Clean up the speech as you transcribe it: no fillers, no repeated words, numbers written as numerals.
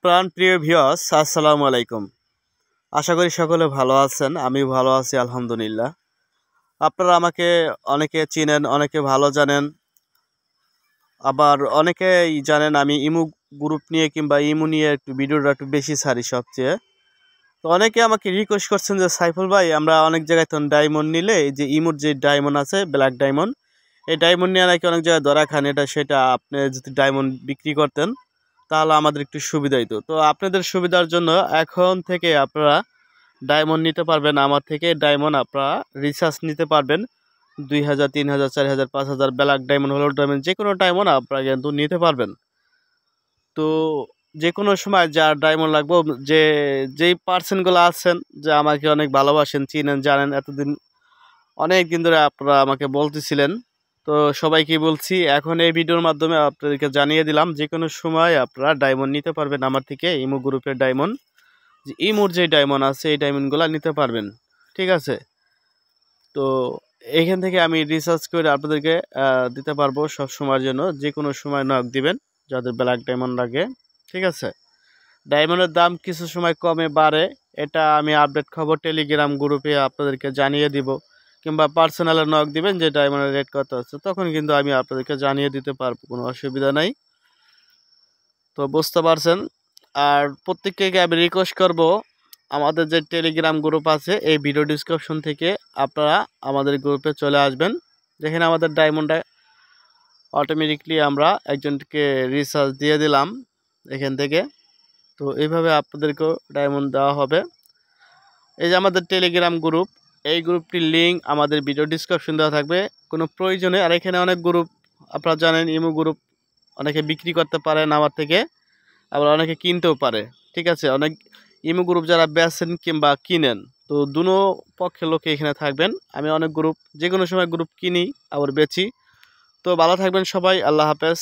প্রাণপ্রিয় ভিউয়ার্স, আসসালামু আলাইকুম। আশা করি সকলে ভালো আছেন। আমি ভালো আছি আলহামদুলিল্লাহ। আপনারা আমাকে অনেকে চিনেন, অনেকে ভালো জানেন, আবার অনেকেই জানেন আমি ইমু গ্রুপ নিয়ে কিংবা ইমু নিয়ে ভিডিওটা একটু বেশি ছাড়ি সবচেয়ে। তো অনেকে আমাকে রিকোয়েস্ট করছেন যে সাইফুল ভাই, আমরা অনেক জায়গায় তো ডায়মন্ড নিলে এই যে ইমুর যে ডায়মন্ড আছে, ব্ল্যাক ডায়মন্ড, এই ডায়মন্ড নিয়ে নাকি অনেক জায়গায় ধরা খান। সেটা আপনি যদি ডায়মন্ড বিক্রি করতেন তাহলে আমাদের একটু সুবিধা হতো। তো আপনাদের সুবিধার জন্য এখন থেকে আপনারা ডায়মন্ড নিতে পারবেন আমার থেকে। ডায়মন্ড আপনারা রিচার্জ নিতে পারবেন 2000, 3000, 4000, 5000, ব্ল্যাক ডায়মন্ড, হলো ডায়মন্ড, যে কোনো ডায়মন্ড আপনারা কিন্তু নিতে পারবেন। তো যে কোনো সময় যার ডায়মন্ড লাগবে, যে যেই পার্সনগুলো আছেন, যে আমাকে অনেক ভালোবাসেন, চিনেন, জানেন, এতদিন অনেক দিন ধরে আপনারা আমাকে বলতেছিলেন, তো সবাইকে বলছি এখন এই ভিডিওর মাধ্যমে আপনাদেরকে জানিয়ে দিলাম যে কোনো সময় আপনারা ডায়মন্ড নিতে পারবেন আমার থেকে। ইমো গ্রুপের ডায়মন্ড, যে ইমোর যে ডায়মন্ড আছে এই ডায়মন্ডগুলো নিতে পারবেন, ঠিক আছে? তো এখান থেকে আমি রিসার্চ করে আপনাদেরকে দিতে পারবো সব সময়ের জন্য। যে কোনো সময় নক দিবেন যাদের ব্ল্যাক ডায়মন্ড লাগে, ঠিক আছে? ডায়মন্ডের দাম কিছু সময় কমে বাড়ে, এটা আমি আপডেট খবর টেলিগ্রাম গ্রুপে আপনাদেরকে জানিয়ে দিব, কিংবা পার্সোনালে নক দিবেন যে ডায়মন্ডের রেট কত আছে, তখন কিন্তু আমি আপনাদেরকে জানিয়ে দিতে পারবো, কোনো অসুবিধা নাই। তো বুঝতে পারছেন। আর প্রত্যেককে আমি রিকোয়েস্ট করব, আমাদের যে টেলিগ্রাম গ্রুপ আছে এই ভিডিও ডিসক্রিপশন থেকে আপনারা আমাদের গ্রুপে চলে আসবেন, যেখানে আমাদের ডায়মন্ডটা অটোমেটিকলি আমরা একজনকে রিচার্জ দিয়ে দিলাম এখান থেকে। তো এইভাবে আপনাদেরকেও ডায়মন্ড দেওয়া হবে। এই যে আমাদের টেলিগ্রাম গ্রুপ, এই গ্রুপটির লিঙ্ক আমাদের ভিডিও ডিসক্রিপশন দেওয়া থাকবে কোনো প্রয়োজনে। আর এখানে অনেক গ্রুপ আপনারা জানেন, ইমো গ্রুপ অনেকে বিক্রি করতে পারেন আমার থেকে, আবার অনেকে কিনতেও পারে, ঠিক আছে? অনেক ইমো গ্রুপ যারা বেচেন কিংবা কিনেন, তো দুনো পক্ষের লোকে এখানে থাকবেন। আমি অনেক গ্রুপ যে কোনো সময় গ্রুপ কিনি আবার বেচি। তো ভালো থাকবেন সবাই, আল্লাহ হাফেজ।